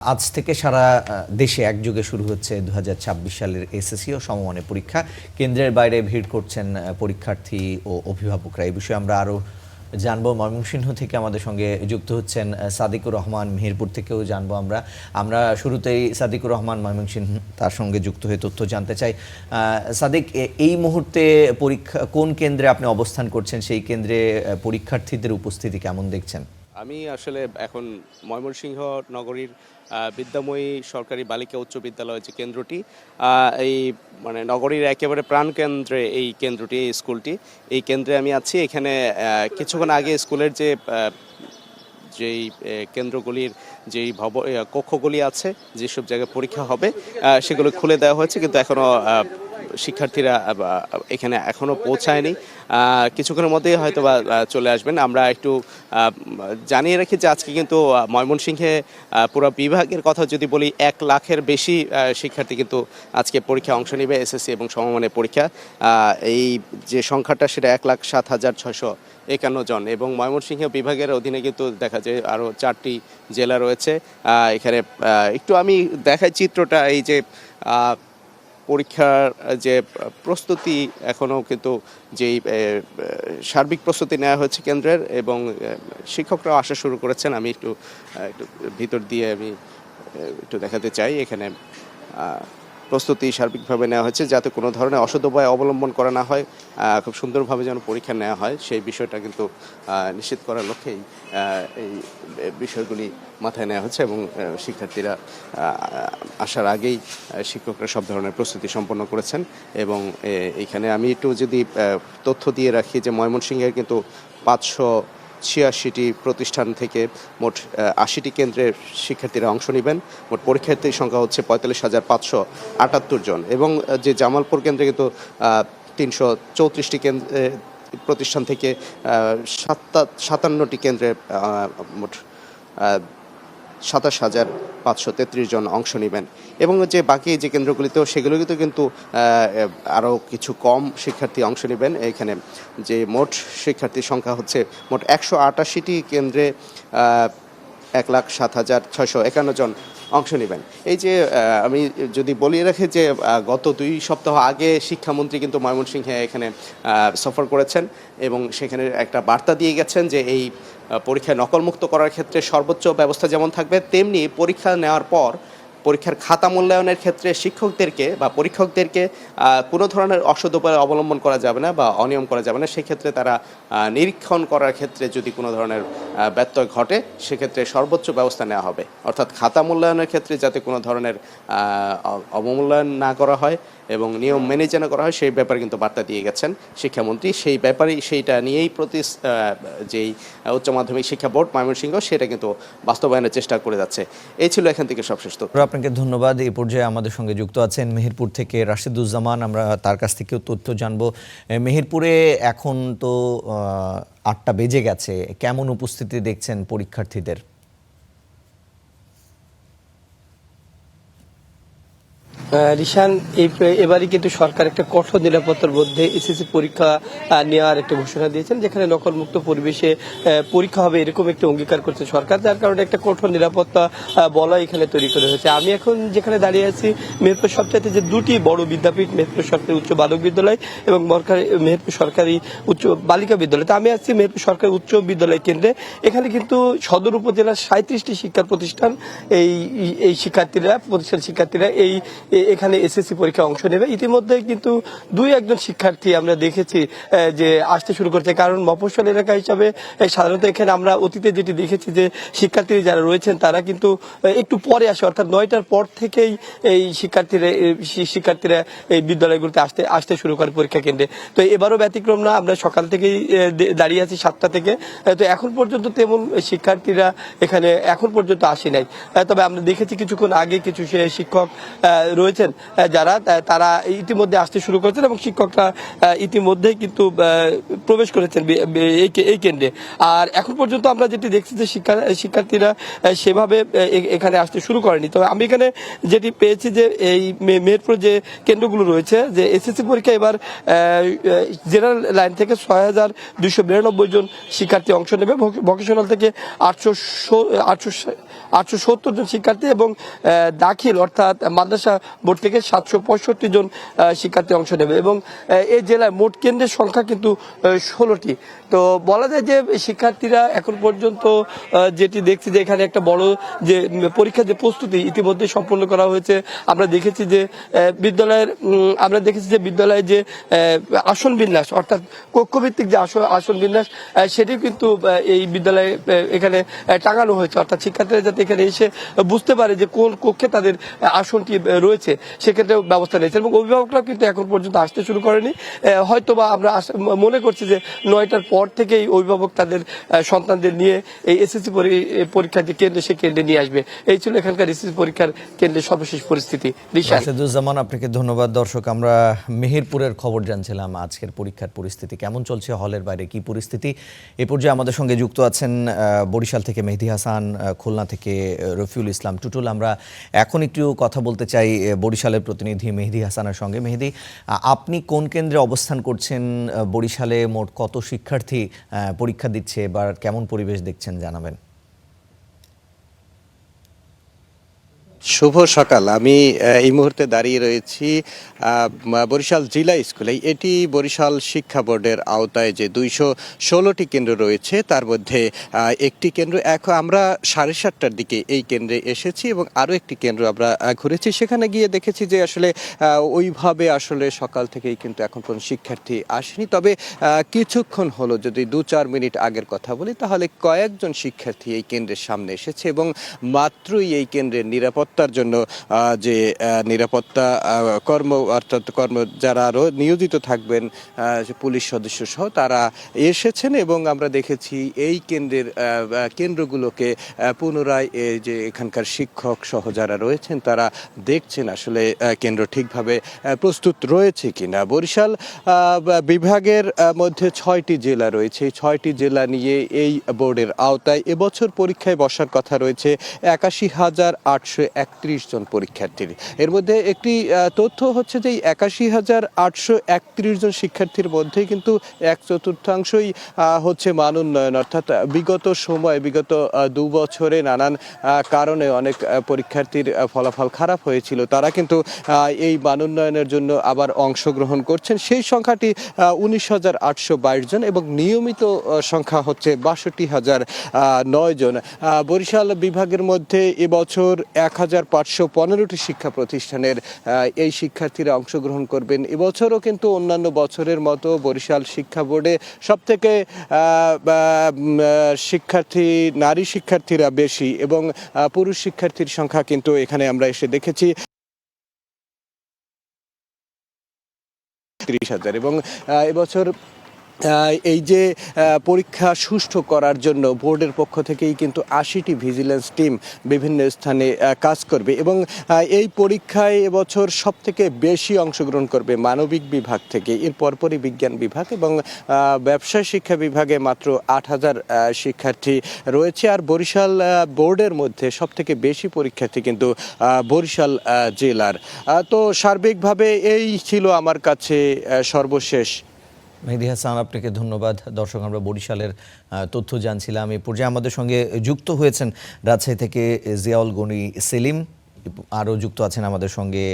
আজ থেকে সারা দেশে একযোগে শুরু হচ্ছে ২০২৬ সালের এসএসসি ও সমমানের পরীক্ষা। কেন্দ্রের বাইরে ভিড় করছেন পরীক্ষার্থী ও অভিভাবকরা। এই বিষয়ে আমরা আরও জানবো। ময়মনসিংহ থেকে আমাদের সঙ্গে যুক্ত হচ্ছেন সাদিকুর রহমান, মেহেরপুর থেকেও জানবো আমরা শুরুতেই সাদিকুর রহমান ময়মনসিংহ তার সঙ্গে যুক্ত হয়ে তথ্য জানতে চাই। সাদিক, এই মুহূর্তে পরীক্ষা কোন কেন্দ্রে আপনি অবস্থান করছেন, সেই কেন্দ্রে পরীক্ষার্থীদের উপস্থিতি কেমন দেখছেন? আমি আসলে এখন ময়মনসিংহ নগরীর বিদ্যাময়ী সরকারি বালিকা উচ্চ বিদ্যালয় যে কেন্দ্রটি, এই মানে নগরীর একেবারে প্রাণকেন্দ্রে এই কেন্দ্রটি, এই স্কুলটি, এই কেন্দ্রে আমি আছি। এখানে কিছুক্ষণ আগে স্কুলের যেই কেন্দ্রগুলির যেই কক্ষগুলি আছে, যেসব জায়গায় পরীক্ষা হবে সেগুলো খুলে দেওয়া হয়েছে, কিন্তু এখনও শিক্ষার্থীরা এখানে এখনও পৌঁছায়নি। কিছুক্ষণের মধ্যেই হয়তো বা চলে আসবেন। আমরা একটু জানিয়ে রাখি যে আজকে কিন্তু ময়মনসিংহে পুরো বিভাগের কথা যদি বলি, 1 লাখের বেশি শিক্ষার্থী কিন্তু আজকে পরীক্ষায় অংশ নেবে, এসএসসি এবং সমমানের পরীক্ষা। এই যে সংখ্যাটা সেটা 1,07,651 জন, এবং ময়মনসিংহ বিভাগের অধীনে কিন্তু দেখা যায় আরও 4টি জেলা রয়েছে। এখানে একটু আমি দেখাই চিত্রটা। এই যে পরীক্ষার যে প্রস্তুতি, এখনও কিন্তু যেই সার্বিক প্রস্তুতি নেওয়া হয়েছে কেন্দ্রের, এবং শিক্ষকরাও আসা শুরু করেছেন। আমি একটু ভিতর দিয়ে আমি একটু দেখাতে চাই। এখানে প্রস্তুতি সার্বিকভাবে নেওয়া হয়েছে যাতে কোনো ধরনের অসদুপায় অবলম্বন করা না হয়, খুব সুন্দরভাবে যেন পরীক্ষা নেওয়া হয় সেই বিষয়টা কিন্তু নিশ্চিত করার লক্ষ্যেই এই বিষয়গুলি মাথায় নেওয়া হচ্ছে, এবং শিক্ষার্থীরা আসার আগেই শিক্ষকরা সব ধরনের প্রস্তুতি সম্পন্ন করেছেন। এবং এখানে আমি একটু যদি তথ্য দিয়ে রাখি যে ময়মনসিংহের কিন্তু 586টি প্রতিষ্ঠান থেকে মোট 80টি কেন্দ্রের শিক্ষার্থীরা অংশ নেবেন। মোট পরীক্ষার্থীর সংখ্যা হচ্ছে 45,578 জন, এবং যে জামালপুর কেন্দ্রে কিন্তু 334টি প্রতিষ্ঠান থেকে 57টি কেন্দ্রে মোট 27,533 জন অংশ নেবেন। এবং যে বাকি যে কেন্দ্রগুলিতেও সেগুলোতে কিন্তু আরও কিছু কম শিক্ষার্থী অংশ নেবেন। এখানে যে মোট শিক্ষার্থীর সংখ্যা হচ্ছে মোট 188টি কেন্দ্রে 1,07,651 জন অংশ নেবেন। এই যে আমি যদি বলিয়ে রাখি যে গত 2 সপ্তাহ আগে শিক্ষামন্ত্রী কিন্তু ময়মনসিংহে এখানে সফর করেছেন, এবং সেখানে একটা বার্তা দিয়ে গেছেন যে এই পরীক্ষা নকলমুক্ত করার ক্ষেত্রে সর্বোচ্চ ব্যবস্থা যেমন থাকবে, তেমনি পরীক্ষা নেওয়ার পর পরীক্ষার খাতা মূল্যায়নের ক্ষেত্রে শিক্ষকদেরকে বা পরীক্ষকদেরকে কোনো ধরনের অসদুপায় অবলম্বন করা যাবে না বা অনিয়ম করা যাবে না। সেক্ষেত্রে তারা নিরীক্ষণ করার ক্ষেত্রে যদি কোনো ধরনের ব্যত্যয় ঘটে, সেক্ষেত্রে সর্বোচ্চ ব্যবস্থা নেওয়া হবে। অর্থাৎ খাতা মূল্যায়নের ক্ষেত্রে যাতে কোনো ধরনের অবমূল্যায়ন না করা হয় এবং নিয়ম মেনে যেন করা হয়, সেই ব্যাপারে কিন্তু বার্তা দিয়ে গেছেন শিক্ষামন্ত্রী। সেই ব্যাপারেই, সেইটা নিয়েই যেই উচ্চ মাধ্যমিক শিক্ষা বোর্ড ময়মনসিংহ সেটা কিন্তু বাস্তবায়নের চেষ্টা করে যাচ্ছে। এই ছিল এখান থেকে সবশেষ তথ্য। আপনাকে ধন্যবাদ। এই পর্যায়ে আমাদের সঙ্গে যুক্ত আছেন মেহেরপুর থেকে রাশেদুজ্জামান, আমরা তার কাছ থেকেও তথ্য জানবো। মেহেরপুরে এখন তো 8টা বেজে গেছে, কেমন উপস্থিতি দেখছেন পরীক্ষার্থীদের? রিশান, এবারই কিন্তু সরকার একটা কঠোর নিরাপত্তার মধ্যে এসএসসি পরীক্ষা নেওয়ার একটা ঘোষণা দিয়েছেন, যেখানে নকলমুক্ত পরিবেশে পরীক্ষা হবে এরকম একটা অঙ্গীকার করছে সরকার, যার কারণে একটা কঠোর নিরাপত্তা বলয় এখানে তৈরি করা হয়েছে। আমি এখন যেখানে দাঁড়িয়ে আছি, মেহেরপুর সবচাইতে যে 2টি বড় বিদ্যাপীঠ, মেহেরপুর সরকারি উচ্চ বালক বিদ্যালয় এবং মেহেরপুর সরকারি উচ্চ বালিকা বিদ্যালয়। তো আমি আছি মেহেরপুর সরকারি উচ্চ বিদ্যালয় কেন্দ্রে। এখানে কিন্তু সদর উপজেলার 37টি শিক্ষা প্রতিষ্ঠান এই শিক্ষার্থীরা এখানে এসএসসি পরীক্ষায় অংশ নেবে। ইতিমধ্যে কিন্তু 2-1 শিক্ষার্থী আমরা দেখেছি যে আসতে শুরু করছে, কারণ মফস্বল এলাকা হিসাবে সাধারণত এখানে আমরা অতীতে যেটি দেখেছি যে শিক্ষার্থী যারা রয়েছেন তারা কিন্তু একটু পরে আসে, অর্থাৎ 9টার পর থেকেই এই শিক্ষার্থীরা এই বিদ্যালয়গুলোতে আসতে শুরু করে পরীক্ষা কেন্দ্রে। তো এবারও ব্যতিক্রম না, আমরা সকাল থেকেই দাঁড়িয়ে আছি 7টা থেকে। তো এখন পর্যন্ত তেমন শিক্ষার্থীরা এখানে এখন পর্যন্ত আসে নাই। তবে আমরা দেখেছি কিছুক্ষণ আগে কিছু শিক্ষক রয়েছেন তারা ইতিমধ্যে আসতে শুরু করেছেন, এবং শিক্ষকরা ইতিমধ্যেই কিন্তু প্রবেশ করেছেন এই কেন্দ্রে। আর এখন পর্যন্ত আমরা যেটি দেখছি যে শিক্ষার্থীরা সেভাবে এখানে আসতে শুরু করেনি। তবে আমি এখানে যেটি পেয়েছি যে এই মেহেরপুর যে কেন্দ্রগুলো রয়েছে, যে এসএসসি পরীক্ষা এবার জেনারেল লাইন থেকে 6,292 জন শিক্ষার্থী অংশ নেবে, ভোকেশনাল থেকে 800 870 জন শিক্ষার্থী এবং দাখিল অর্থাৎ মাদ্রাসা বোর্ড থেকে 765 জন শিক্ষার্থী অংশ নেবে এবং এই জেলায় মোট কেন্দ্রের সংখ্যা কিন্তু 16টি। তো বলা যায় যে শিক্ষার্থীরা এখন পর্যন্ত যেটি দেখছি যে এখানে একটা বড় যে পরীক্ষার যে প্রস্তুতি ইতিমধ্যে সম্পন্ন করা হয়েছে। আমরা দেখেছি যে বিদ্যালয়ে যে আসন বিন্যাস অর্থাৎ কক্ষভিত্তিক যে আসন বিন্যাস সেটি কিন্তু এই বিদ্যালয়ে এখানে টাঙানো হয়েছে, অর্থাৎ শিক্ষার্থীরা যাতে এখানে এসে বুঝতে পারে যে কোন কক্ষে তাদের আসনটি রয়েছে সেক্ষেত্রে ব্যবস্থা নিয়েছে এবং অভিভাবকরা কিন্তু এখন পর্যন্ত আসতে শুরু করেনি। হয়তোবা আমরা মনে করছি যে 9টার পর থেকেই অভিভাবক তাদের সন্তানদের নিয়ে এই এসএসসি পরীক্ষার যে কেন্দ্রে সে কেন্দ্রে নিয়ে আসবে। এই ছিল এখানকার এসএসসি পরীক্ষার কেন্দ্রের সর্বশেষ পরিস্থিতি। রাশেদুজ্জামান, আপনাকে ধন্যবাদ। দর্শক, আমরা মেহেরপুরের খবর জানছিলাম, আজকের পরীক্ষার পরিস্থিতি কেমন চলছে, হলের বাইরে কি পরিস্থিতি। এ পর্যায়ে আমাদের সঙ্গে যুক্ত আছেন বরিশাল থেকে মেহেদী হাসান, খুলনা থেকে রফিউল ইসলাম টুটুল। আমরা এখন একটু কথা বলতে চাই বরিশালের প্রতিনিধি মেহেদী হাসানের সঙ্গে। মেহেদী, আপনি কোন কেন্দ্রে অবস্থান করছেন? বরিশালে মোট কত শিক্ষার্থী পরীক্ষা দিচ্ছে, এবার কেমন পরিবেশ দেখছেন জানাবেন। শুভ সকাল। আমি এই মুহূর্তে দাঁড়িয়ে রয়েছি বরিশাল জিলা স্কুলে। এটি বরিশাল শিক্ষা বোর্ডের আওতায় যে 216টি কেন্দ্র রয়েছে তার মধ্যে একটি কেন্দ্র। এখন আমরা 7:30টার দিকে এই কেন্দ্রে এসেছি এবং আরও একটি কেন্দ্র আমরা ঘুরেছি। সেখানে গিয়ে দেখেছি যে আসলে ওইভাবে আসলে সকাল থেকেই কিন্তু এখন কোনো শিক্ষার্থী আসেনি। তবে কিছুক্ষণ হলো, যদি 2-4 মিনিট আগের কথা বলি, তাহলে কয়েকজন শিক্ষার্থী এই কেন্দ্রের সামনে এসেছে এবং মাত্রই এই কেন্দ্রের নিরাপত্তার জন্য যে নিরাপত্তা যারা আরও নিয়োজিত থাকবেন পুলিশ সদস্য সহ তারা এসেছেন এবং আমরা দেখেছি এই কেন্দ্রগুলোকে পুনরায় এই যে এখানকার শিক্ষক সহ যারা রয়েছেন তারা দেখছেন আসলে কেন্দ্র ঠিকভাবে প্রস্তুত রয়েছে কিনা। বরিশাল বিভাগের মধ্যে 6টি জেলা রয়েছে। এই 6টি জেলা নিয়ে এই বোর্ডের আওতায় এবছর পরীক্ষায় বসার কথা রয়েছে 81,831 জন পরীক্ষার্থীর। এর মধ্যে একটি তথ্য হচ্ছে যে 81,831 জন শিক্ষার্থীর মধ্যে কিন্তু 1/4 হচ্ছে মান উন্নয়ন, অর্থাৎ বিগত 2 বছরে নানান কারণে অনেক পরীক্ষার্থীর ফলাফল খারাপ হয়েছিল, তারা কিন্তু এই মান উন্নয়নের জন্য আবার অংশগ্রহণ করছেন। সেই সংখ্যাটি 19,822 জন এবং নিয়মিত সংখ্যা হচ্ছে 62,009 জন। বরিশাল বিভাগের মধ্যে এবছর 1,515টি শিক্ষা প্রতিষ্ঠানের এই শিক্ষার্থীরা অংশগ্রহণ করবেন। এবছরও কিন্তু অন্যান্য বছরের মতো বরিশাল শিক্ষা বোর্ডে সবথেকে নারী শিক্ষার্থীরা বেশি এবং পুরুষ শিক্ষার্থীর সংখ্যা কিন্তু এখানে আমরা এসে দেখেছি 30,000 এবং এবছর এই যে পরীক্ষা সুষ্ঠু করার জন্য বোর্ডের পক্ষ থেকেই কিন্তু 80টি ভিজিলেন্স টিম বিভিন্ন স্থানে কাজ করবে এবং এই পরীক্ষায় এবছর সবথেকে বেশি অংশগ্রহণ করবে মানবিক বিভাগ থেকে, এর পরপরই বিজ্ঞান বিভাগ এবং ব্যবসায় শিক্ষা বিভাগে মাত্র 8,000 শিক্ষার্থী রয়েছে। আর বরিশাল বোর্ডের মধ্যে সবথেকে বেশি পরীক্ষার্থী কিন্তু বরিশাল জেলার। তো সার্বিকভাবে এই ছিল আমার কাছে সর্বশেষ। মেহেদী হাসান, আপনাকে ধন্যবাদ। দর্শক, আমরা বরিশালের তথ্য জানছিলাম। এই পর্যায়ে আমাদের সঙ্গে যুক্ত হয়েছেন রাজশাহী থেকে জিয়াউল গনি সেলিম, আরও যুক্ত আছেন আমাদের সঙ্গে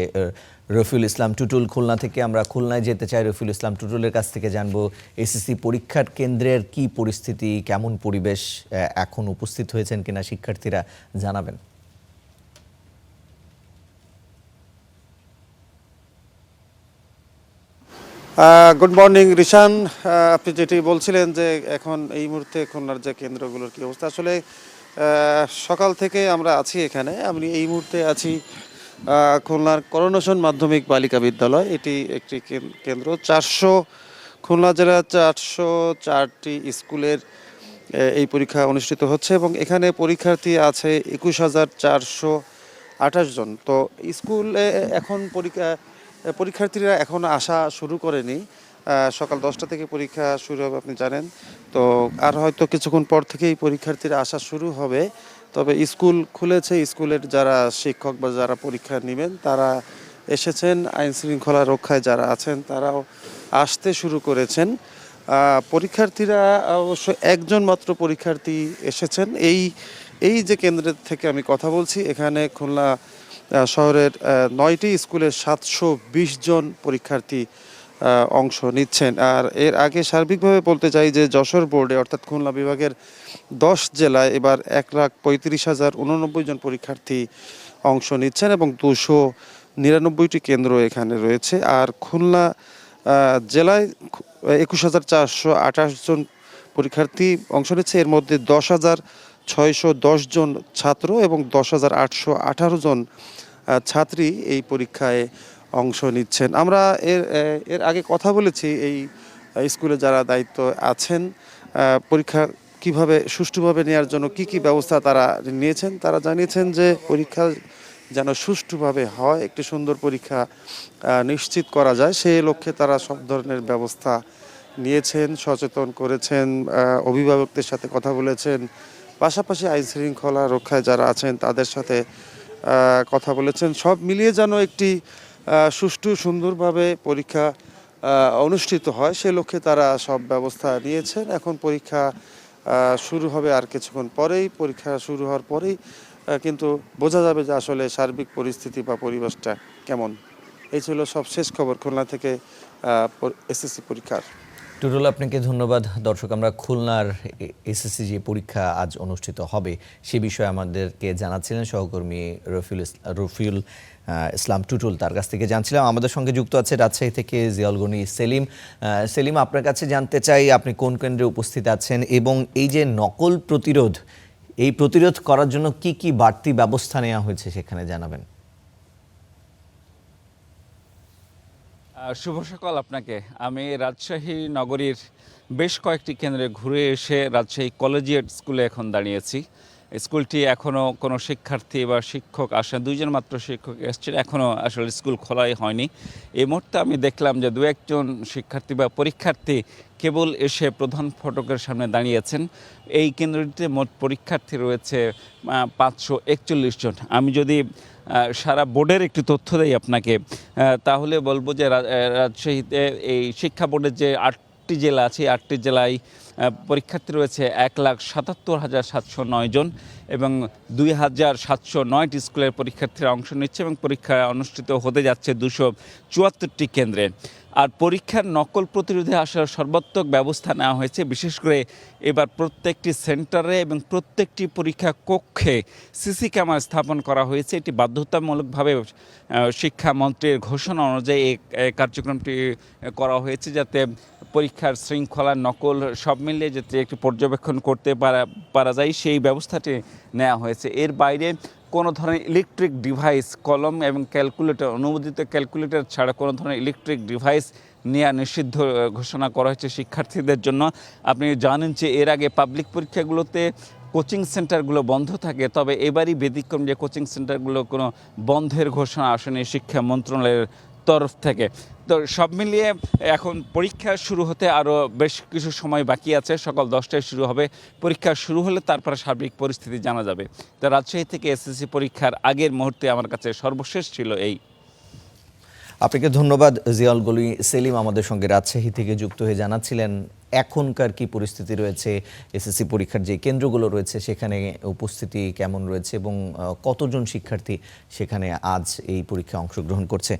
রফিউল ইসলাম টুটুল খুলনা থেকে। আমরা খুলনায় যেতে চাই, রফিউল ইসলাম টুটুলের কাছ থেকে জানবো এসএসসি পরীক্ষার কেন্দ্রের কি পরিস্থিতি, কেমন পরিবেশ, এখন উপস্থিত হয়েছেন কিনা শিক্ষার্থীরা, জানাবেন। গুড মর্নিং রিশান, আপনি যেটি বলছিলেন যে এখন এই মুহূর্তে খুলনার যে কেন্দ্রগুলোর কি অবস্থা, আসলে সকাল থেকে আমরা আছি এখানে। আমি এই মুহূর্তে আছি খুলনার করোনেশন মাধ্যমিক বালিকা বিদ্যালয়। এটি একটি কেন্দ্র। খুলনা জেলার 404টি স্কুলের এই পরীক্ষা অনুষ্ঠিত হচ্ছে এবং এখানে পরীক্ষার্থী আছে 21,428 জন। তো স্কুলে এখন পরীক্ষার্থীরা এখন আসা শুরু করেনি। সকাল 10টা থেকে পরীক্ষা শুরু হবে, আপনি জানেন। তো আর হয়তো কিছুক্ষণ পর থেকেই পরীক্ষার্থীরা আসা শুরু হবে। তবে স্কুল খুলেছে, স্কুলের যারা শিক্ষক বা যারা পরীক্ষা নেবেন তারা এসেছেন, আইন শৃঙ্খলা রক্ষায় যারা আছেন তারাও আসতে শুরু করেছেন। পরীক্ষার্থীরা অবশ্য একজন মাত্র পরীক্ষার্থী এসেছেন। এই এই যে কেন্দ্রের থেকে আমি কথা বলছি, এখানে খুলনা শহরের 9টি স্কুলের 720 জন পরীক্ষার্থী অংশ নিচ্ছেন। আর এর আগে সার্বিকভাবে বলতে চাই যে যশোর বোর্ডে অর্থাৎ খুলনা বিভাগের 10 জেলায় এবার 1,35,089 জন পরীক্ষার্থী অংশ নিচ্ছেন এবং 299টি কেন্দ্র এখানে রয়েছে। আর খুলনা জেলায় 21,428 জন পরীক্ষার্থী অংশ নিচ্ছে। এর মধ্যে 10,610 জন ছাত্র এবং 10,818 জন ছাত্রী এই পরীক্ষায় অংশ নিচ্ছেন। আমরা এর আগে কথা বলেছি এই স্কুলে যারা দায়িত্ব আছেন, পরীক্ষা কিভাবে সুষ্ঠুভাবে নেওয়ার জন্য কি কি ব্যবস্থা তারা নিয়েছেন। তারা জানিয়েছেন যে পরীক্ষা যেন সুষ্ঠুভাবে হয়, একটি সুন্দর পরীক্ষা নিশ্চিত করা যায়, সেই লক্ষ্যে তারা সব ধরনের ব্যবস্থা নিয়েছেন, সচেতন করেছেন, অভিভাবকদের সাথে কথা বলেছেন, পাশাপাশি আইন শৃঙ্খলা রক্ষায় যারা আছেন তাদের সাথে কথা বলেছেন। সব মিলিয়ে যেন একটি সুষ্ঠু সুন্দরভাবে পরীক্ষা অনুষ্ঠিত হয়, সে লক্ষ্যে তারা সব ব্যবস্থা নিয়েছেন। এখন পরীক্ষা শুরু হবে আর কিছুক্ষণ পরেই। পরীক্ষা শুরু হওয়ার পরেই কিন্তু বোঝা যাবে যে আসলে সার্বিক পরিস্থিতি বা পরিবেশটা কেমন। এই ছিল সব শেষ খবর খুলনা থেকে এসএসসি পরীক্ষার। টুটুল, আপনাকে ধন্যবাদ। দর্শক, আমরা খুলনার এসএসসি যে পরীক্ষা আজ অনুষ্ঠিত হবে সে বিষয়ে আমাদেরকে জানাচ্ছিলেন সহকর্মী রফিউল ইসলাম টুটুল, তার কাছ থেকে জানছিলাম। আমাদের সঙ্গে যুক্ত আছে রাজশাহী থেকে জিয়াউল গনি সেলিম। সেলিম, আপনার কাছে জানতে চাই আপনি কোন কেন্দ্রে উপস্থিত আছেন এবং এই যে নকল প্রতিরোধ, এই প্রতিরোধ করার জন্য কি কি বাড়তি ব্যবস্থা নেওয়া হয়েছে সেখানে জানাবেন। শুভ সকাল আপনাকে। আমি রাজশাহী নগরীর বেশ কয়েকটি কেন্দ্রে ঘুরে এসে রাজশাহী কলেজিয়েট স্কুলে এখন দাঁড়িয়েছি। স্কুলটি এখনও কোনো শিক্ষার্থী বা শিক্ষক আসেন, 2 জন মাত্র শিক্ষক এসছেন, এখনও আসলে স্কুল খোলাই হয়নি। এই মুহূর্তে আমি দেখলাম যে 2-1 জন শিক্ষার্থী বা পরীক্ষার্থী কেবল এসে প্রধান ফটকের সামনে দাঁড়িয়েছেন। এই কেন্দ্রটিতে মোট পরীক্ষার্থী রয়েছে 541 জন। আমি যদি সারা বোর্ডের একটি তথ্য দেই আপনাকে, তাহলে বলবো যে রাজশাহীতে এই শিক্ষা বোর্ডের যে 8টি জেলা আছে, 8টি জেলায় পরীক্ষার্থী রয়েছে 1,77,709 জন এবং 2,709টি স্কুলের পরীক্ষার্থীরা অংশ নিচ্ছে এবং পরীক্ষা অনুষ্ঠিত হতে যাচ্ছে 274টি কেন্দ্রে। আর পরীক্ষার নকল প্রতিরোধে আসার সর্বাত্মক ব্যবস্থা নেওয়া হয়েছে। বিশেষ করে এবার প্রত্যেকটি সেন্টারে এবং প্রত্যেকটি পরীক্ষা কক্ষে সিসি ক্যামেরা স্থাপন করা হয়েছে। এটি বাধ্যতামূলকভাবে শিক্ষামন্ত্রীর ঘোষণা অনুযায়ী এই কার্যক্রমটি করা হয়েছে, যাতে পরীক্ষার শৃঙ্খলা, নকল সব মিলিয়ে যাতে একটু পর্যবেক্ষণ করতে পারা যায়, সেই ব্যবস্থাটি নেওয়া হয়েছে। এর বাইরে কোনো ধরনের ইলেকট্রিক ডিভাইস, কলম এবং ক্যালকুলেটর, অনুমোদিত ক্যালকুলেটর ছাড়া কোনো ধরনের ইলেকট্রিক ডিভাইস নেওয়া নিষিদ্ধ ঘোষণা করা হয়েছে শিক্ষার্থীদের জন্য। আপনি জানেন যে এর আগে পাবলিক পরীক্ষাগুলোতে কোচিং সেন্টারগুলো বন্ধ থাকে, তবে এবারই ব্যতিক্রম যে কোচিং সেন্টারগুলো কোনো বন্ধের ঘোষণা আসেনি শিক্ষা মন্ত্রণালয়ের তরফ থেকে। তো সব মিলিয়ে এখন পরীক্ষা শুরু হতে আরও বেশ কিছু সময় বাকি আছে। সকাল 10টায় শুরু হবে। পরীক্ষা শুরু হলে তারপরে সার্বিক পরিস্থিতি জানা যাবে। তো রাজশাহী থেকে এসএসসি পরীক্ষার আগের মুহূর্তে আমার কাছে সর্বশেষ ছিল এই। আপনাকে ধন্যবাদ জিয়াউল গনি সেলিম, আমাদের সঙ্গে রাজশাহী থেকে যুক্ত হয়ে জানাচ্ছিলেন এখনকার কি পরিস্থিতি রয়েছে, এসএসসি পরীক্ষার যে কেন্দ্রগুলো রয়েছে সেখানে উপস্থিতি কেমন রয়েছে এবং কতজন শিক্ষার্থী সেখানে আজ এই পরীক্ষায় অংশগ্রহণ করছে।